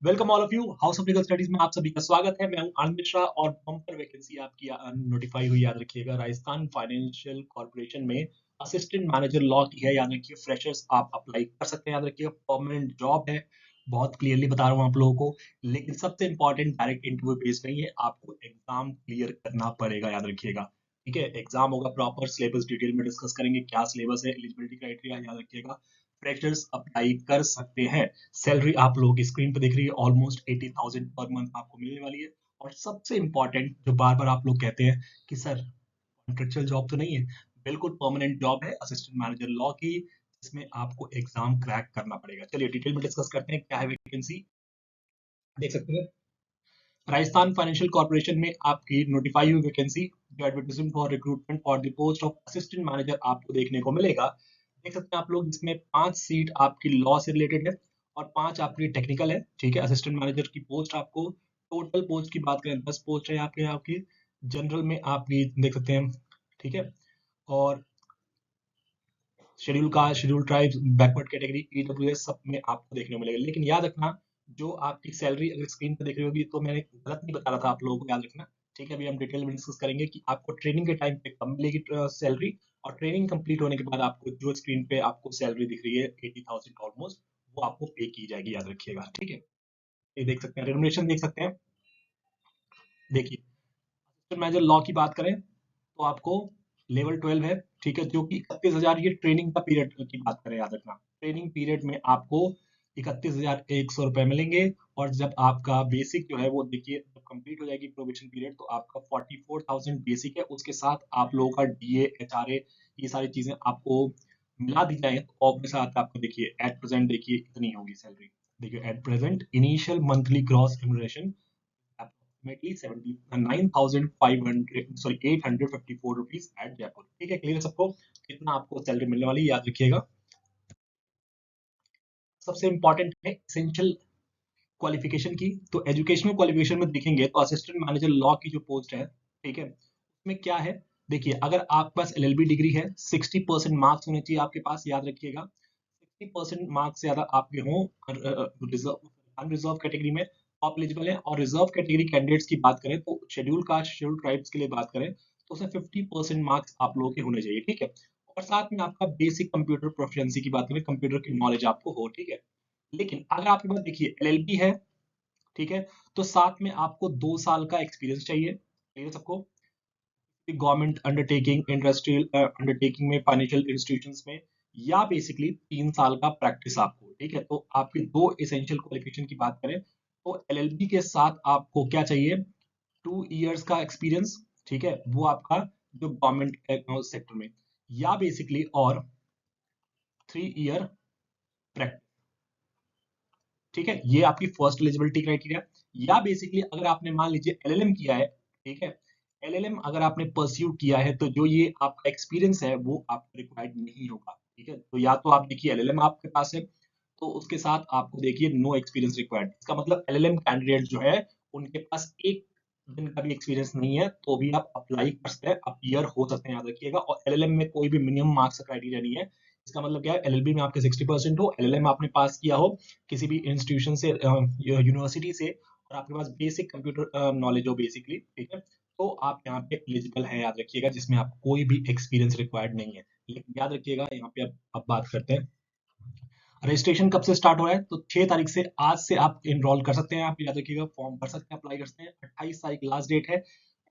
Welcome all of you house of legal studies में आप सभी का स्वागत है। मैं हूं आनंद मिश्रा और बम्पर वैकेंसी आपकी नोटिफाई हुई, याद रखिएगा। राजस्थान फाइनेंशियल कॉर्पोरेशन में असिस्टेंट मैनेजर लॉ की है, याद रखिए। फ्रेशर्स आप अप्लाई कर सकते हैं, याद रखिएगा। परमानेंट जॉब है, बहुत क्लियरली बता रहा हूँ आप लोगों को। लेकिन सबसे इंपॉर्टेंट, डायरेक्ट इंटरव्यू बेस नहीं है, आपको एग्जाम क्लियर करना पड़ेगा, याद रखिएगा। ठीक है, एग्जाम होगा प्रॉपर, सिलेबस डिटेल में डिस्कस करेंगे, क्या सिलेबस है, एलिजिबिलिटी क्राइटेरिया, याद रखिएगा। फ्रेशर्स अप्लाई कर सकते हैं। सैलरी आप लोगों की स्क्रीन पर दिख रही है, ऑलमोस्ट 80,000 पर मंथ आपको मिलने वाली है। और सबसे इंपॉर्टेंट, जो बार बार आप लोग कहते हैं कि सर कॉन्ट्रेक्चुअल जॉब तो नहीं है, बिल्कुल परमानेंट जॉब है असिस्टेंट मैनेजर लॉ की, जिसमें आपको एग्जाम क्रैक करना पड़ेगा। चलिए डिटेल में डिस्कस करते हैं, क्या है वैकेंसी। देख सकते हैं, राजस्थान फाइनेंशियल कॉर्पोरेशन में आपकी नोटिफाई हुई वैकेंसी, जो advertisement for recruitment for the post of assistant manager आपको देखने को मिलेगा। देख सकते हैं आप लोग, जिसमें 5 सीट आपकी लॉ से रिलेटेड है और 5 आपकी टेक्निकल है। ठीक है, असिस्टेंट मैनेजर की पोस्ट आपको, टोटल पोस्ट की बात करें 10 पोस्ट है आपके आपकी जनरल में, आपकी देख सकते हैं। ठीक है, और schedule caste, schedule tribes, backward category, EWS, सब में आपको देखने को मिलेगा। लेकिन याद रखना, जो आपकी सैलरी अगर स्क्रीन पर देख रही होगी, तो मैंने गलत नहीं बता रहा था आप लोगों को, याद रखना। ठीक है, अभी हम डिटेल में डिस्कस करेंगे कि आपको ट्रेनिंग के टाइम पे कम मिलेगी सैलरी, और ट्रेनिंग कंप्लीट होने के बाद आपको जो स्क्रीन पे आपको सैलरी दिख रही है 80,000 ऑलमोस्ट, वो आपको पे की जाएगी, याद रखिएगा। ठीक है, ये देख सकते हैं, रेमुनरेशन देख सकते हैं। देखिए, असिस्टेंट मैनेजर लॉ की बात करें तो आपको लेवल 12 है। ठीक है, जो कि 31,000, ये ट्रेनिंग का पीरियड की बात करें, याद रखना। ट्रेनिंग पीरियड में आपको 31,100 रुपए मिलेंगे। और जब आपका बेसिक जो है वो देखिए, जब कंप्लीट हो जाएगी प्रोबेशन पीरियड, तो आपका 44,000 बेसिक है। उसके साथ आप लोगों का डीए, एचआरए, ये सारी चीजें आपको मिला दी जाए, तो ऑब्वियस बात है, आपको देखिए एट प्रेजेंट देखिए इतनी होगी सैलरी। देखिए at present initial monthly gross remuneration approximately 79,500, sorry 854 rupees at Jaipur. ठीक है, क्लियर सबको, कितना आपको सैलरी मिलने वाली है, याद रखिएगा। सबसे इंपॉर्टेंट है एसेंशियल क्वालिफिकेशन की। तो एजुकेशनल क्वालिफिकेशन में देखेंगे तो असिस्टेंट मैनेजर लॉ की जो पोस्ट है, ठीक है, उसमें क्या है। देखिए, अगर आपके पास एलएलबी डिग्री है, 60% मार्क्स होने चाहिए आपके पास, याद रखिएगा। 60% मार्क्स से ज्यादा आपके हों रिजर्व, अनरिजर्व कैटेगरी में आप एलिजिबल है। और रिजर्व कैटेगरी कैंडिडेट्स की बात करें तो शेड्यूल कास्ट, शेड्यूल ट्राइब्स के लिए बात करें तो उसमें 50% मार्क्स आप लोगों के होने चाहिए। ठीक है, और साथ में आपका बेसिक कंप्यूटर प्रोफिशिएंसी की बात करें, कंप्यूटर की नॉलेज आपको हो। ठीक है, लेकिन अगर आपके पास देखिए एलएलबी है, ठीक है, तो साथ में आपको 2 साल का एक्सपीरियंस चाहिए। क्लियर सबको, गवर्नमेंट अंडरटेकिंग, इंडस्ट्रियल अंडरटेकिंग में, फाइनेंशियल इंस्टीट्यूशंस में, या बेसिकली 3 साल का प्रैक्टिस आपको। ठीक है, तो आपकी दो एसेंशियल क्वालिफिकेशन की बात करें तो एलएलबी के साथ आपको क्या चाहिए, 2 इयर्स का एक्सपीरियंस। ठीक है, वो आपका जो गवर्नमेंट सेक्टर में, या बेसिकली और 3 ईयर प्रैक्टिस। ठीक है, ये आपकी फर्स्ट एलिजिबिलिटी क्राइटेरिया। या बेसिकली अगर आपने मान लीजिए एलएलएम किया है, ठीक है, एलएलएम अगर आपने परस्यू किया है, तो जो ये आपका एक्सपीरियंस है वो आपको रिक्वायर्ड नहीं होगा। ठीक है, तो या तो आप देखिए एलएलएम आपके पास है, तो उसके साथ आपको देखिए नो एक्सपीरियंस रिक्वायर्ड। इसका मतलब एलएलएम कैंडिडेट जो है, उनके पास एक दिन का भी एक्सपीरियंस नहीं है, तो भी आप अप्लाई कर सकते हैं, आप क्लियर हो सकते हैं, याद रखिएगा। और एलएलएम में कोई भी मिनिमम मार्क्स का क्राइटेरिया नहीं है। इसका मतलब क्या है, एलएलबी में आपके 60% हो, एलएलएम आपने पास किया हो किसी भी इंस्टीट्यूशन से, यूनिवर्सिटी से, और आपके पास बेसिक कंप्यूटर नॉलेज हो बेसिकली। ठीक है, तो आप यहाँ पे एलिजिबल हैं, याद रखिएगा, जिसमें आप कोई भी एक्सपीरियंस रिक्वायर्ड नहीं है। लेकिन याद रखिएगा, यहाँ पे अब बात करते हैं रजिस्ट्रेशन कब से स्टार्ट हो रहा है। तो 6 तारीख से, आज से आप इनरोल कर सकते हैं, आप याद रखिएगा, फॉर्म भर सकते हैं, अप्लाई कर सकते हैं। 28 तारीख लास्ट डेट है।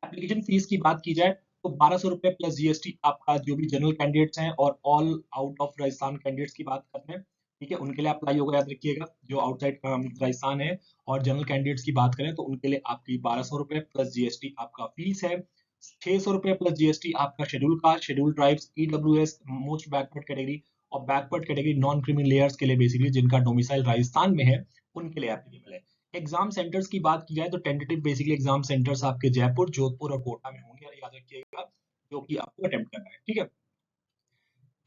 एप्लीकेशन फीस की बात की जाए तो 1,200 रुपए प्लस जीएसटी, आपका जो भी जनरल कैंडिडेट्स हैं और all out of Rajasthan candidates की बात करते हैं, ठीक है, उनके लिए अप्लाई होगा, याद रखिएगा, जो आउटसाइड राजस्थान है। और जनरल कैंडिडेट्स की बात करें तो उनके लिए आपकी 1,200 रुपए प्लस जीएसटी आपका फीस है। 600 रुपए प्लस जीएसटी आपका schedule caste, schedule tribes, EWS, most backward category, और backward category non creamy layers के लिए, बेसिकली जिनका डोमिसाइल राजस्थान में है, उनके लिए एप्लीकेबल है। एग्जाम सेंटर्स की बात की जाए तो टेंटेटिव बेसिकली एग्जाम सेंटर्स आपके जयपुर, जोधपुर और कोटा में होंगे, याद रखिएगा, जो कि आपको अटेम्प्ट करना है। ठीक है,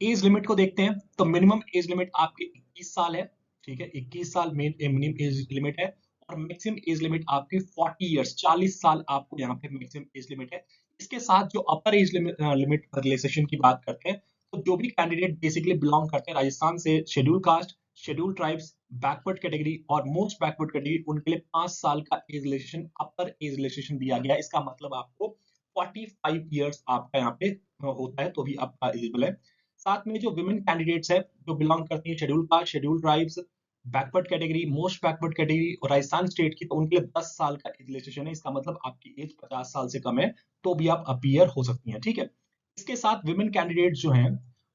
एज लिमिट को देखते हैं तो मिनिमम एज लिमिट आपके 21 साल है। ठीक है, 21 साल मिनिमम एज लिमिट है। और मैक्सिमम एज लिमिट आपकी 40 इयर्स, 40 साल आपको यहाँ पे मैक्सिमम एज लिमिट है। इसके साथ जो अपर एज लिमिट रिलेक्सेशन की बात करते हैं, तो जो भी कैंडिडेट बेसिकली बिलोंग करते हैं राजस्थान से, schedule caste, schedule tribes, backward category और मोस्ट बैकवर्ड कैटेगरी उनके लिए 5 साल का एज रिलैक्सेशन, अपर एज रिलैक्सेशन दिया गया है। इसका मतलब आपको 45 इयर्स आपका यहाँ पे होता है तो भी आपका एलिजिबल है। साथ में जो विमेन कैंडिडेट्स है जो बिलोंग करती है schedule caste, schedule tribes, backward category, most backward category और राजस्थान स्टेट की, तो उनके लिए 10 साल का एज रिलैक्सेशन है। इसका मतलब आपकी एज 50 साल से कम है तो भी आप अपीयर हो सकती हैं, ठीक है। इसके साथ विमेन कैंडिडेट्स जो हैं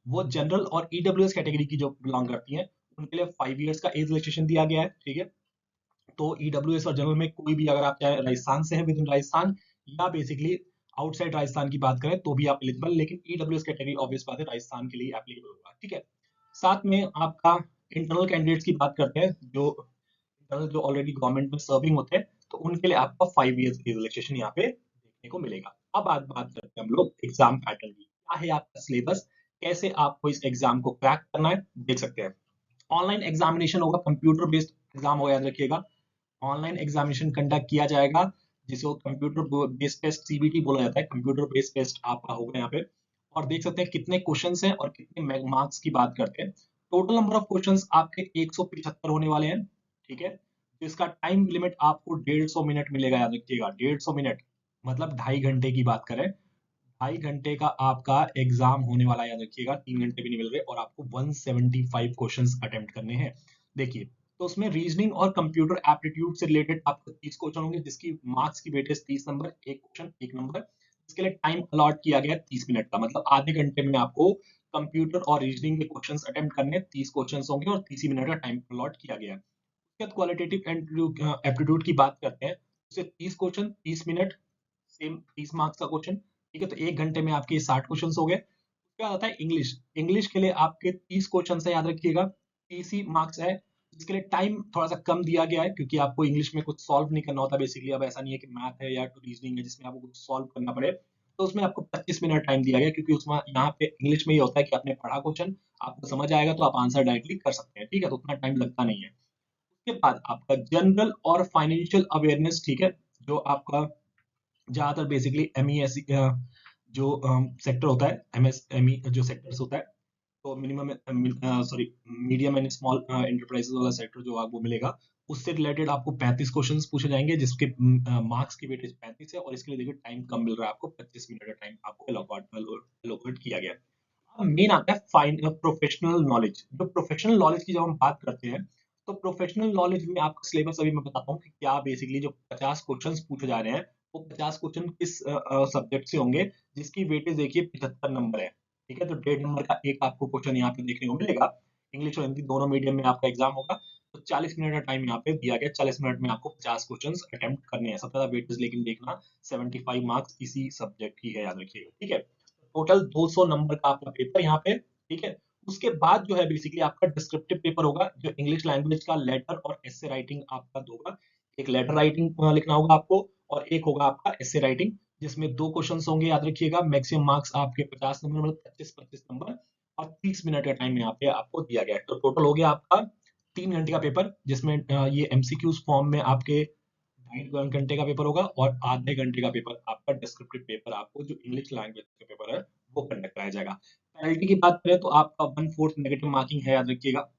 वो जनरल और ईडब्ल्यूएस कैटेगरी की जो बिलोंग करती हैं उनके लिए 5 इयर्स का एज रिलैक्सेशन दिया गया है, ठीक है। तो ईडब्ल्यूएस और जनरल में कोई भी, अगर आप चाहे राजस्थान से हैं विद इन राजस्थान या बेसिकली आउटसाइड राजस्थान की बात करें तो भी आप एलिजिबल, लेकिन ईडब्ल्यूएस कैटेगरी ऑब्वियस बात है राजस्थान के लिए एप्लीकेबल होगा, ठीक है। साथ में आपका इंटरनल कैंडिडेट्स की बात करते हैं, जो इंटरनल जो ऑलरेडी गवर्नमेंट में सर्विंग होते हैं तो उनके लिए आपका 5 इयर्स की रिलैक्सेशन यहाँ पे देखने को मिलेगा। अब बात करते हैं हम लोग एग्जाम पैटर्न की, क्या है आपका सिलेबस, कैसे आपको इस एग्जाम को क्रैक करना है, देख सकते हैं। ऑनलाइन एग्जामिनेशन होगा, कंप्यूटर बेस्ड एग्जाम होगा, याद रखिएगा। ऑनलाइन एग्जामिनेशन कंडक्ट किया जाएगा जिसे कंप्यूटर बेस्ड टेस्ट सीबीटी बोला जाता है, कंप्यूटर बेस्ड टेस्ट आपका होगा यहाँ पे। और देख सकते हैं कितने क्वेश्चंस हैं और कितने मार्क्स की बात करते हैं। टोटल नंबर ऑफ क्वेश्चंस आपके 175 होने वाले हैं, ठीक है। जिसका टाइम लिमिट आपको 150 मिनट मिलेगा, याद रखिएगा 150 मिनट, मतलब 2.5 घंटे की बात करें, 2.5 घंटे का आपका एग्जाम होने वाला है, याद रखिएगा। 3 घंटे भी नहीं मिल रहे और आपको 175 क्वेश्चंस अटेम्प्ट करने हैं। देखिए, तो उसमें रीजनिंग और कंप्यूटर एप्टीट्यूड से रिलेटेड आपको 30 क्वेश्चन होंगे जिसकी मार्क्स की वेटेज 30 नंबर, एक क्वेश्चन 1 नंबर। इसके लिए टाइम अलॉट किया गया 30 मिनट का, मतलब आधे घंटे में आपको कंप्यूटर और रीजनिंग के क्वेश्चंस अटेम्प्ट करने, 30 क्वेश्चंस होंगे और 30 मिनट का टाइम अलॉट किया गया है। उसके बाद क्वालिटेटिव एप्टीट्यूड की बात करते हैं, उसे 30 क्वेश्चन 30 मिनट, सेम 30 मार्क्स का क्वेश्चन, ठीक है। तो 1 घंटे में आपके 60 क्वेश्चन हो गए। क्या होता है इंग्लिश, इंग्लिश के लिए आपके 30 क्वेश्चन है, याद रखिएगा, 30 ही मार्क्स है। इसके लिए टाइम थोड़ा सा कम दिया गया है क्योंकि आपको इंग्लिश में कुछ सॉल्व नहीं करना होता बेसिकली। अब ऐसा नहीं है कि मैथ है या रीजनिंग है जिसमें आपको कुछ सॉल्व करना पड़े, तो उसमें आपको 25 मिनट टाइम दिया गया क्योंकि उसमें यहाँ पे इंग्लिश में ये होता है कि आपने पढ़ा क्वेश्चन, आपको समझ आएगा तो आप आंसर डायरेक्टली कर सकते हैं, ठीक है। तो उतना टाइम लगता नहीं है। उसके बाद आपका जनरल और फाइनेंशियल अवेयरनेस, ठीक है, जो आपका ज्यादातर बेसिकली एमईएस जो सेक्टर होता है, एमएसएमई जो सेक्टर्स होता है, तो minimum sorry medium and small enterprises वाला सेक्टर जो आपको मिलेगा, उससे रिलेटेड आपको 35 क्वेश्चंस पूछे जाएंगे जिसके मार्क्स की वेटेज 35 है। और इसके लिए देखिए टाइम कम मिल रहा है आपको, 25 मिनट का टाइम आपको एलोकेट किया गया है। अब मेन आता है फाइन प्रोफेशनल नॉलेज। जो प्रोफेशनल नॉलेज की जब हम बात करते हैं तो प्रोफेशनल नॉलेज में आपका सिलेबस अभी मैं बताता हूँ कि क्या बेसिकली जो 50 क्वेश्चंस पूछे जा रहे हैं वो 50 क्वेश्चन किस सब्जेक्ट से होंगे, जिसकी वेटेज देखिए 75 नंबर है, ठीक है। तो 1.5 नंबर का एक आपको क्वेश्चन यहाँ पे देखने को मिलेगा। इंग्लिश और हिंदी दोनों मीडियम में आपका एग्जाम होगा। तो 40 मिनट का टाइम यहाँ पे दिया गया, 40 मिनट में आपको 50 क्वेश्चन अटेम्प्ट करने हैं। सबसे ज्यादा वेटेज लेकिन देखना 75 मार्क्स इसी सब्जेक्ट की है, याद रखिएगा, ठीक है। टोटल 200 नंबर का आपका पेपर यहाँ पे, ठीक है। उसके बाद जो है बेसिकली आपका डिस्क्रिप्टिव पेपर होगा जो इंग्लिश लैंग्वेज का लेटर और एसे राइटिंग आपका होगा। एक लेटर राइटिंग लिखना होगा आपको और एक होगा आपका एसे राइटिंग, जिसमें 2 क्वेश्चंस होंगे, याद रखिएगा। मैक्सिमम मार्क्स आपके 50 नंबर, मतलब 25 नंबर, और 30 मिनट का टाइम यहाँ पे आपको दिया गया है। तो टोटल हो गया आपका 3 घंटे का पेपर, जिसमें ये एमसीक्यूज फॉर्म में आपके 2.5 घंटे का पेपर होगा और आधे घंटे का पेपर आपका डिस्क्रिप्टिव पेपर आपको जो इंग्लिश लैंग्वेज का पेपर है वो कंडक्ट कराया जाएगा। पेनल्टी की बात करें तो आपका 1/4 नेगेटिव मार्किंग है, याद रखिएगा,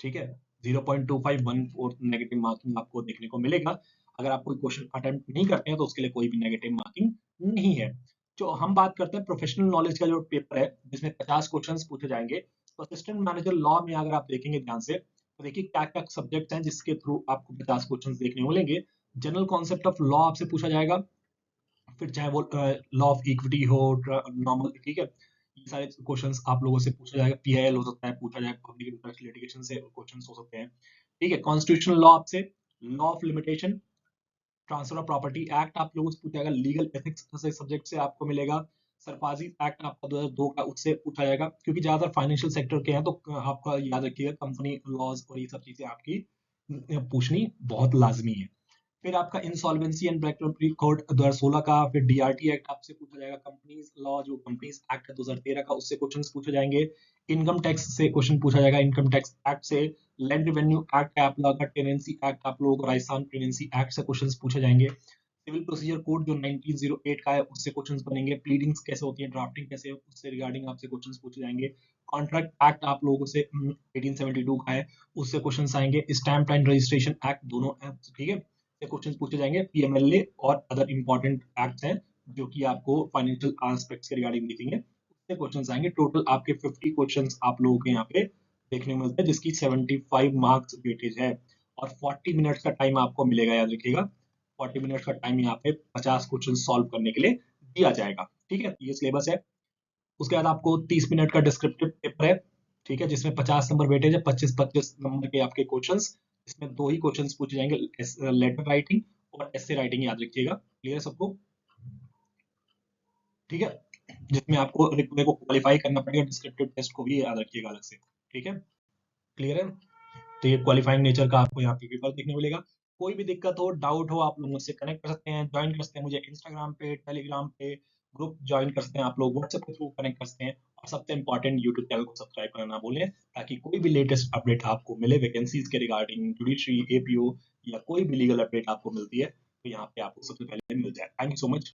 ठीक है। 0.25 1/4 नेगेटिव मार्किंग आपको देखने को मिलेगा। अगर आप कोई क्वेश्चन अटेम्प्ट नहीं करते हैं तो उसके लिए कोई भी नेगेटिव मार्किंग नहीं है। जो हम बात करते हैं प्रोफेशनल नॉलेज का जो पेपर है जिसमें 50 क्वेश्चंस पूछे जाएंगे, तो असिस्टेंट मैनेजर लॉ में अगर आप देखेंगे ध्यान से तो देखिए क्या क्या सब्जेक्ट्स हैं जिसके थ्रू आपको 50 क्वेश्चंस देखने को मिलेंगे। जनरल कॉन्सेप्ट ऑफ लॉ आपसे पूछा जाएगा, फिर चाहे वो लॉ ऑफ इक्विटी हो, नॉर्मल, ठीक है, ये सारे क्वेश्चंस आप लोगों से पूछा जाएगा। पीआईएल हो सकता है पूछा जाए, पब्लिक इंटरेस्ट लिटिगेशन से क्वेश्चंस हो सकते हैं, ठीक है। कॉन्स्टिट्यूशनल लॉ आपसे, law of limitation, transfer of property act आप लोगों से पूछा जाएगा, लीगल एथिक्स से सब्जेक्ट से आपको मिलेगा। सरफाजी एक्ट आपका 2002 का, उससे पूछा जाएगा क्योंकि ज्यादातर फाइनेंशियल सेक्टर के हैं तो आपका याद रखिएगा कंपनी लॉज और ये सब चीजें आपकी पूछनी बहुत लाजमी है। फिर आपका इंसॉल्वेंसी एंड बैंक्रप्टसी कोड 2016 का, फिर डीआरटी एक्ट आपसे पूछा जाएगा, कंपनीज लॉ जो कंपनीज एक्ट है 2013 का, उससे क्वेश्चंस पूछे जाएंगे। इनकम टैक्स से क्वेश्चन पूछा जाएगा, इनकम टैक्स एक्ट से। लैंड रेवेन्यू एक्ट है आप लोगों का, टेनेंसी एक्ट आप लोगों को, राजस्थान टेनेंसी एक्ट से क्वेश्चंस पूछे जाएंगे। सिविल प्रोसीजर कोड जो 1908 का है उससे क्वेश्चंस बनेंगे, प्लीडिंग्स कैसे होती है, ड्राफ्टिंग कैसे है, उससे रिगार्डिंग आपसे क्वेश्चंस पूछे जाएंगे, कॉन्ट्रैक्ट एक्ट आप लोगों से 1872 का है उससे क्वेश्चंस आएंगे, स्टैम्प एंड रजिस्ट्रेशन एक्ट दोनों एक्ट, ठीक है, से क्वेश्चंस पूछे जाएंगे, पीएमएलए और अदर इंपॉर्टेंट एक्ट्स हैं जो कि आपको फाइनेंशियल एस्पेक्ट्स के रिगार्डिंग दिखेंगे, उससे क्वेश्चंस आएंगे। टोटल आपके 50 क्वेश्चंस आप लोगों के यहाँ पे देखने को मिलते हैं जिसकी 75 मार्क्स वेटेज है और 40 मिनट्स का टाइम आपको मिलेगा, याद रखिएगा 40 मिनट्स का टाइम यहाँ पे 50 क्वेश्चन सॉल्व करने के लिए दिया जाएगा, ठीक है, ये सिलेबस है। उसके बाद आपको 30 मिनट का डिस्क्रिप्टिव पेपर है, ठीक है, जिसमें 50 नंबर वेटेज है, 25-25 नंबर के आपके क्वेश्चंस, इसमें 2 ही क्वेश्चंस पूछे जाएंगे, लेटर राइटिंग और एसे राइटिंग, याद रखिएगा, क्लियर है सबको, ठीक है, जिसमें आपको रिक्वे को क्वालिफाई करना पड़ेगा, डिस्क्रिप्टिव टेस्ट को भी याद रखिएगा अलग से, ठीक है, क्लियर है। तो ये क्वालिफाइंग नेचर का आपको यहाँ पे पेपर देखने को मिलेगा। कोई भी दिक्कत हो, डाउट हो, आप लोग मुझसे कनेक्ट कर सकते हैं, ज्वाइन कर सकते हैं मुझे इंस्टाग्राम पे, टेलीग्राम पे, ग्रुप ज्वाइन कर सकते हैं, आप लोग व्हाट्सएप के थ्रू कनेक्ट कर सकते हैं और सबसे इंपॉर्टेंट यूट्यूब चैनल को सब्सक्राइब करना ना भूलें ताकि कोई भी लेटेस्ट अपडेट आपको मिले वैकेंसीज के रिगार्डिंग, जुडिशरी, एपीओ या कोई भी लीगल अपडेट आपको मिलती है तो यहाँ पे आपको सबसे पहले मिल जाए। Thank you so much.